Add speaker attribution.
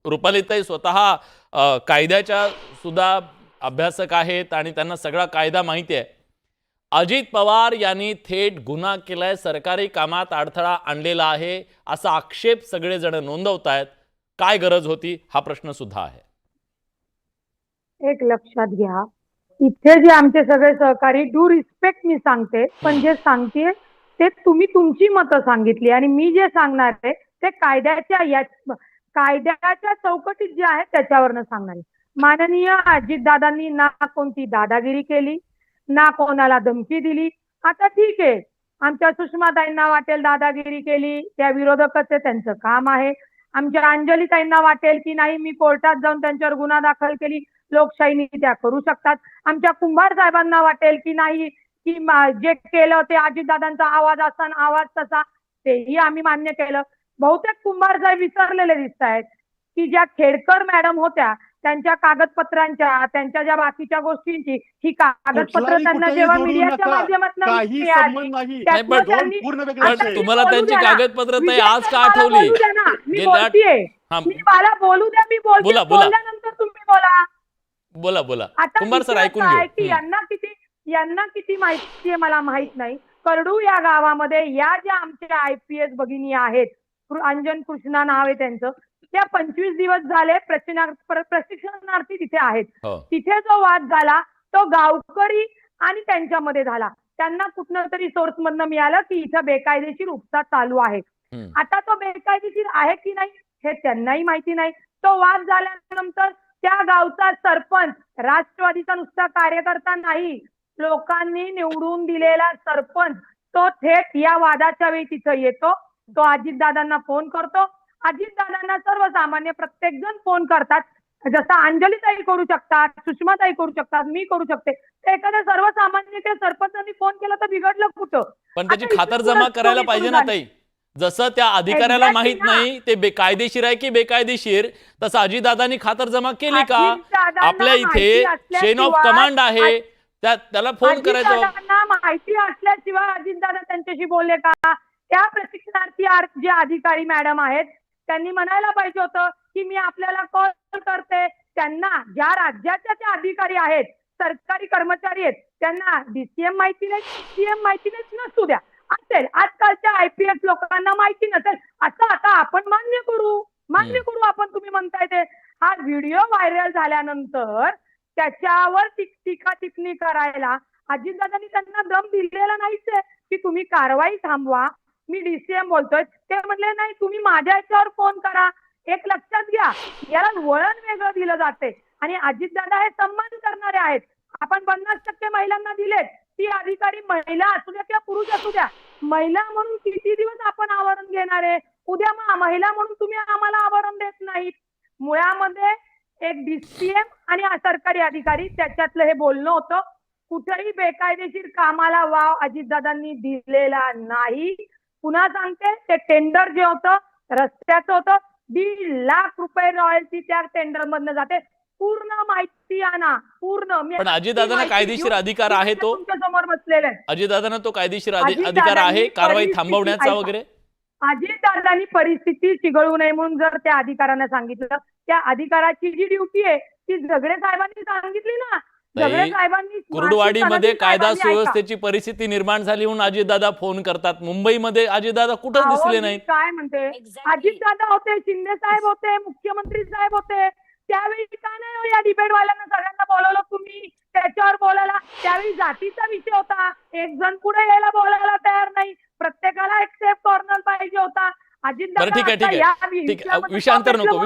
Speaker 1: रुपालीताई स्वतः कायद्याच्या सुद्धा अभ्यासक आहेत आणि त्यांना सगळा कायदा माहिती आहे. अजित पवार यांनी थेट गुन्हा केलाय, सरकारी कामात अडथळा आणलेला आहे असा आक्षेप सगळेजण नोंदवतायत. काय गरज होती हा प्रश्न सुद्धा आहे.
Speaker 2: एक लक्षात घ्या, इथे जे आमचे सगळे सहकारी डू रिस्पेक्ट मी सांगते, पण जे सांगते ते तुम्ही तुमची मतं सांगितली आणि मी जे सांगणार आहे ते कायद्याच्या चौकटीत जे आहे त्याच्यावरनं सांगणार आहे. माननीय अजितदादांनी ना कोणती दादागिरी केली, ना कोणाला धमकी दिली. आता ठीक आहे, आमच्या सुषमाताईंना वाटेल दादागिरी केली, त्या विरोधकच आहे, त्यांचं काम आहे. आमच्या अंजलीताईंना वाटेल की नाही मी कोर्टात जाऊन त्यांच्यावर गुन्हा दाखल केली, लोकशाहीने त्या करू शकतात. आमच्या कुंभार साहेबांना वाटेल की नाही की जे केलं ते अजितदादांचा आवाज असताना आवाज तसा, तेही आम्ही मान्य केलं. बहुतेक कुंभार साहेब विसरलेले दिसत आहेत की ज्या खेडकर मॅडम होत्या त्यांच्या कागदपत्रांच्या, त्यांच्या ज्या बाकीच्या गोष्टींची ही कागदपत्र त्यांना जेव्हा मीडियाच्या माध्यमातून
Speaker 1: तुम्हाला त्यांची कागदपत्र आज का आठवली?
Speaker 2: मी बोलतीये, मला बोलू द्या, मी बोलते, बोलल्यानंतर तुम्ही बोला.
Speaker 1: बोला बोला.
Speaker 2: आता
Speaker 1: कुंभार सर ऐकून घेऊ.
Speaker 2: यांना किती माहिती आहे मला माहित नाही. करडू या गावामध्ये या ज्या आमच्या IPS भगिनी आहेत, अंजन कृष्णा नाव आहे त्यांचं, त्या 25 दिवस झाले प्रशिक्षणार्थी तिथे आहेत. तिथे जो वाद झाला तो गावकरी आणि त्यांच्यामध्ये झाला. त्यांना कुठनं तरी सोर्स मधनं मिळालं की इथं बेकायदेशीर उपसा चालू आहे. आता तो बेकायदेशीर आहे की नाही हे त्यांनाही माहिती नाही. तो वाद झाल्यानंतर त्या गावचा सरपंच, राष्ट्रवादीचा नुसता कार्यकर्ता नाही, लोकांनी निवडून दिलेला सरपंच, तो थेट या वादाच्या वेळी तिथं येतो. तो अजितदादांना फोन करतो. अजितदादांना सर्वसामान्य प्रत्येक जण फोन करतात. जसं अंजलीताई करू शकतात, सुषमाताई करू शकतात, मी करू शकते. एखाद्या सर्वसामान्य त्या सरपंचांनी फोन केला तर बिघडलं कुठं?
Speaker 1: पण त्याची खातरजमा करायला पाहिजे ना ताई. जसं त्या अधिकाऱ्याला माहित नाही ते बेकायदेशीर आहे की बेकायदेशीर, तसं अजितदादांनी खातरजमा केली का? आपल्या इथे चेन ऑफ कमांड आहे, त्याला फोन करायचा.
Speaker 2: माहिती असल्याशिवाय अजितदादा त्यांच्याशी बोलले का? त्या प्रशिक्षणार्थी जे अधिकारी मॅडम आहेत त्यांनी म्हणायला पाहिजे होतं की मी आपल्याला कॉल करते. त्यांना ज्या राज्याच्या त्या अधिकारी आहेत, सरकारी कर्मचारी आहेत, त्यांना DCM माहिती नाही, CM माहिती नाही, नसू द्या, असेल आजकालच्या IPS लोकांना माहिती नसेल असं आता आपण मान्य करू आपण. तुम्ही म्हणताय ते हा व्हिडिओ व्हायरल झाल्यानंतर त्याच्यावर टीका टिप्पणी करायला अजितदादांनी त्यांना दम दिलेला नाहीच आहे की तुम्ही कारवाई थांबवा, मी DCM बोलतोय. ते म्हणले नाही तुम्ही माझ्या याच्यावर फोन करा. एक लक्षात घ्या, याला वळण वेगळं दिलं जाते आणि अजितदादा हे सन्मान करणारे आहेत. आपण 50% महिलांना दिलेत, ती अधिकारी महिला असू द्या किंवा पुरुष असू द्या, महिला म्हणून किती दिवस आपण आवरण घेणार आहे? उद्या महिला म्हणून तुम्ही आम्हाला आवरण देत नाहीत. मुळामध्ये एक DCM आणि सरकारी अधिकारी त्याच्यातलं हे बोलणं होतं. कुठेही बेकायदेशीर कामाला वाव अजितदादांनी दिलेला नाही. पुन्हा सांगते, ते टेंडर जे होतं रस्त्याचं होतं, 1.5 लाख रुपये रॉयल्टी त्या टेंडर मधनं जाते. पूर्ण माहिती आणा, पूर्ण.
Speaker 1: पण अजितदादांना कायदेशीर अधिकार आहे, तो
Speaker 2: तुमच्या समोर बसलेला आहे.
Speaker 1: अजितदादांना तो कायदेशीर अधिकार आहे कारवाई थांबवण्याचा वगैरे.
Speaker 2: अजितदादांनी परिस्थिती चिघळू नये म्हणून जर त्या अधिकाऱ्यांना सांगितलं, त्या अधिकाराची जी ड्युटी आहे ती झगडे साहेबांनी सांगितली ना.
Speaker 1: कुर्डुवाडीमध्ये कायदा सुव्यवस्थेची परिस्थिती निर्माण झाली म्हणून अजितदादा फोन करतात. मुंबईमध्ये अजितदादा कुठं दिसले नाही.
Speaker 2: काय म्हणते, अजितदादा होते, शिंदे साहेब होते, मुख्यमंत्री साहेब होते, त्यावेळी काय नाही या डिबेट वाल्यांना सगळ्यांना बोलवलं तुम्ही त्याच्यावर बोलायला. त्यावेळी जातीचा विषय होता, एक जण पुढे यायला बोलायला तयार नाही, प्रत्येकाला एक सेफ कॉर्नर पाहिजे होता.
Speaker 1: अजितदादा ठीक आहे विषयांतर नको.